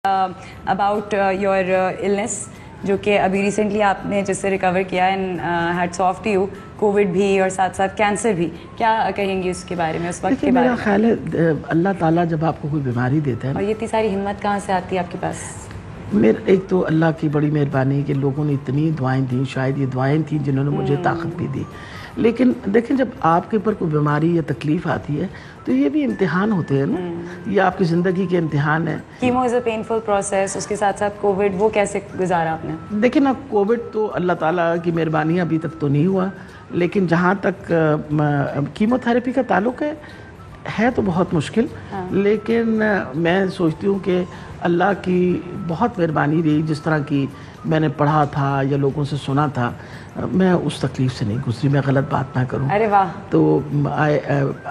About your illness जो कि अभी रिसेंटली आपने जिससे रिकवर किया and hats off to you, covid भी और साथ साथ कैंसर भी, क्या कहेंगे उसके बारे में, उस वक्त के बारे में? मेरा ख्याल है अल्लाह ताला जब आपको कोई बीमारी देता है, और ये इतनी सारी हिम्मत कहाँ से आती है आपके पास? एक तो अल्लाह की बड़ी मेहरबानी कि लोगों ने इतनी दुआएं दी, शायद ये दुआएं थी जिन्होंने मुझे ताकत भी दी। लेकिन देखें, जब आपके ऊपर कोई बीमारी या तकलीफ़ आती है तो ये भी इम्तिहान होते हैं ना, ये आपकी ज़िंदगी के इम्तिहान है। Chemo is a painful process, उसके साथ साथ कोविड, वो कैसे गुजारा आपने? देखिए ना, कोविड तो अल्लाह ताला की मेहरबानी अभी तक तो नहीं हुआ, लेकिन जहाँ तक कीमोथेरेपी का ताल्लुक़ है तो बहुत मुश्किल। हाँ। लेकिन मैं सोचती हूँ कि अल्लाह की बहुत मेहरबानी रही, जिस तरह की मैंने पढ़ा था या लोगों से सुना था, मैं उस तकलीफ़ से नहीं गुजरी। मैं गलत बात ना करूं। अरे वाह। तो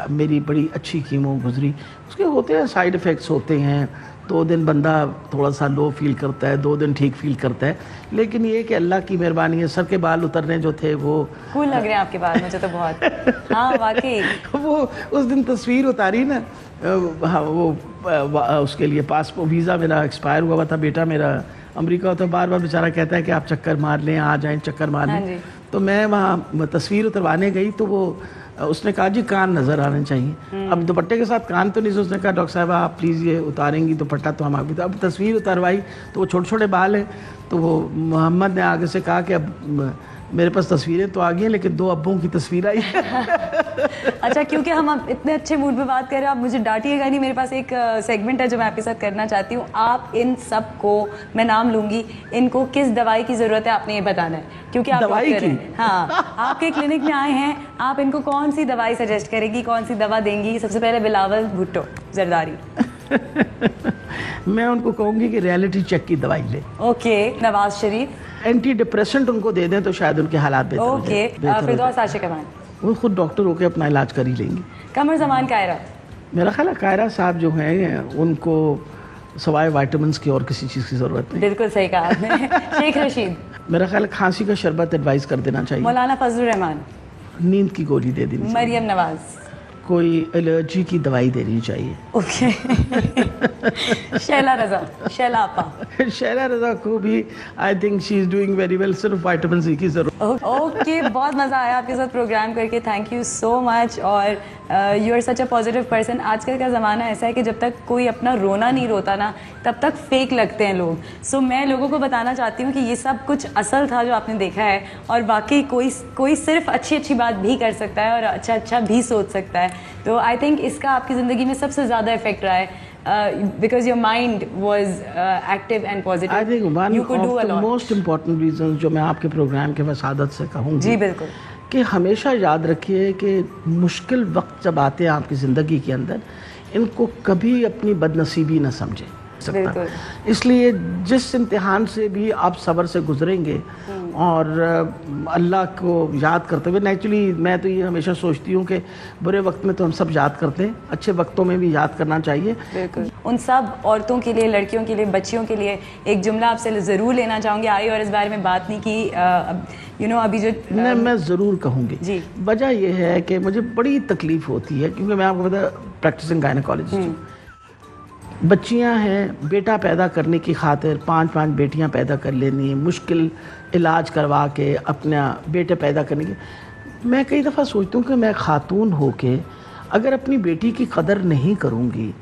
मेरी बड़ी अच्छी कीमो गुजरी। उसके होते हैं साइड इफ़ेक्ट्स होते हैं, 2 दिन बंदा थोड़ा सा लो फील करता है, 2 दिन ठीक फील करता है, लेकिन ये कि अल्लाह की मेहरबानी है। सर के बाल उतरने जो थे वो कूल लग रहे हैं आपके बाल, मुझे तो बहुत। हाँ वाकई। वो उस दिन तस्वीर उतारी ना, हाँ, वो उसके लिए पासपोर्ट वीज़ा मेरा एक्सपायर हुआ था। बेटा मेरा अमेरिका तो बार बार बेचारा कहता है कि आप चक्कर मार लें, आ जाएं चक्कर मार लें। हाँ, तो मैं वहाँ तस्वीर उतरवाने गई तो वो उसने कहा जी कान नज़र आने चाहिए। अब दुपट्टे के साथ कान तो नहीं, उसने कहा डॉक्टर साहब आप प्लीज़ ये उतारेंगी दुपट्टा तो हम आगे। तो अब तस्वीर उतरवाई तो वो छोटे छोटे बाल हैं, तो वो मोहम्मद ने आगे से कहा कि अब मेरे पास तस्वीरें तो आ गई हैं लेकिन 2 अब्बों की तस्वीर आई। अच्छा, क्योंकि हम अब इतने अच्छे मूड में बात कर रहे हैं, आप मुझे डांटिएगा नहीं, मेरे पास एक सेगमेंट है जो मैं आपके साथ करना चाहती हूँ। आप इन सब को, मैं नाम लूंगी, इनको किस दवाई की ज़रूरत है आपने ये बताना है, क्योंकि आप दवाई की? हाँ, आपके क्लिनिक में आए हैं, आप इनको कौन सी दवाई सजेस्ट करेंगी, कौन सी दवा देंगी? सबसे पहले बिलावल भुट्टो जरदारी। मैं उनको कहूँगी कि रियलिटी चेक की दवाई ले। Okay. Nawaz Sharif? Anti depressant उनको दे दें तो शायद उनके हालात बेहतर हो जाए। ओके। फिरदौस आशिक अमान? वो खुद डॉक्टर होकर अपना इलाज कर ही लेंगी। कमर जमान कायरा? मेरा ख्याल है कायरा साहब जो हैं उनको सवाए विटामिन्स की और किसी चीज़ की ज़रूरत नहीं। बिल्कुल सही कहा आपने। शेख रशीद? मेरा ख्याल है खांसी का शरबत एडवाइस कर देना चाहिए। मौलाना फजलुर रहमान? नींद की गोली दे देनी चाहिए। मरियम नवाज? कोई एलर्जी की दवाई देनी चाहिए। ओके। शैला रजा? शैला आपा? शैला रजा को भी I think she is doing very well, सिर्फ विटामिन सी की ज़रूरत। ओके, बहुत मज़ा आया आपके साथ प्रोग्राम करके, थैंक यू सो मच। और you are such a positive person. आजकल का ज़माना ऐसा है कि जब तक कोई अपना रोना नहीं रोता ना, तब तक फेक लगते हैं लोग। सो मैं लोगों को बताना चाहती हूँ कि ये सब कुछ असल था जो आपने देखा है, और वाकई कोई सिर्फ अच्छी अच्छी बात भी कर सकता है और अच्छा अच्छा भी सोच सकता है। तो आई थिंक इसका आपकी ज़िंदगी में सबसे ज़्यादा इफेक्ट रहा है, because your mind was active and positive. I think one you could do a of the lot. most important reasons जो मैं आपके प्रोग्राम के वसादत से कहूँगी, जी बिल्कुल, कि हमेशा याद रखिए कि मुश्किल वक्त जब आते हैं आपकी ज़िंदगी के अंदर, इनको कभी अपनी बदनसीबी न समझें। इसलिए जिस इम्तिहान से भी आप सब्र से गुजरेंगे और अल्लाह को याद करते हुए, नेचुरली मैं तो ये हमेशा सोचती हूँ कि बुरे वक्त में तो हम सब याद करते हैं, अच्छे वक्तों में भी याद करना चाहिए। बिल्कुल। उन सब औरतों के लिए, लड़कियों के लिए, बच्चियों के लिए एक जुमला आपसे ज़रूर लेना चाहूँगी। आई और इस बारे में बात नहीं की, अभी जो मैं ज़रूर कहूँगी जी। वजह यह है कि मुझे बड़ी तकलीफ़ होती है, क्योंकि मैं आपको पता प्रैक्टिसिंग गायनेकोलॉजिस्ट हूँ। बच्चियां हैं, बेटा पैदा करने की खातिर 5-5 बेटियां पैदा कर लेनी, मुश्किल इलाज करवा के अपना बेटे पैदा करने की। मैं कई दफ़ा सोचता हूँ कि मैं खातून होके अगर अपनी बेटी की कदर नहीं करूँगी,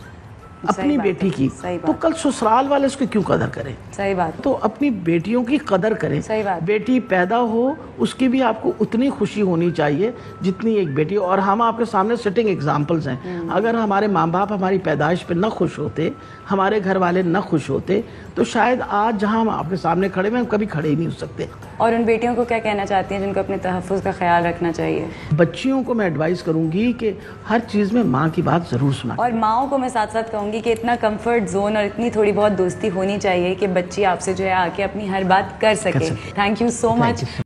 अपनी बेटी की, तो कल ससुराल वाले उसकी क्यों कदर करें? सही बात। तो अपनी बेटियों की कदर करें। सही बात। बेटी पैदा हो उसकी भी आपको उतनी खुशी होनी चाहिए जितनी एक बेटी। और हम आपके सामने सिटिंग एग्जांपल्स हैं। अगर हमारे माँ बाप हमारी पैदाइश पे न खुश होते, हमारे घर वाले न खुश होते, तो शायद आज जहाँ हम आपके सामने खड़े हैं हम कभी खड़े ही नहीं हो सकते। और उन बेटियों को क्या कहना चाहती हैं जिनको अपने तहफ़्फ़ुज़ का ख्याल रखना चाहिए? बच्चियों को मैं एडवाइस करूँगी कि हर चीज़ में माँ की बात ज़रूर सुना। और माँओं को मैं साथ साथ कहूँगी कि इतना कंफर्ट जोन और इतनी थोड़ी बहुत दोस्ती होनी चाहिए कि बच्ची आपसे जो है आके अपनी हर बात कर सके। Thank you so much.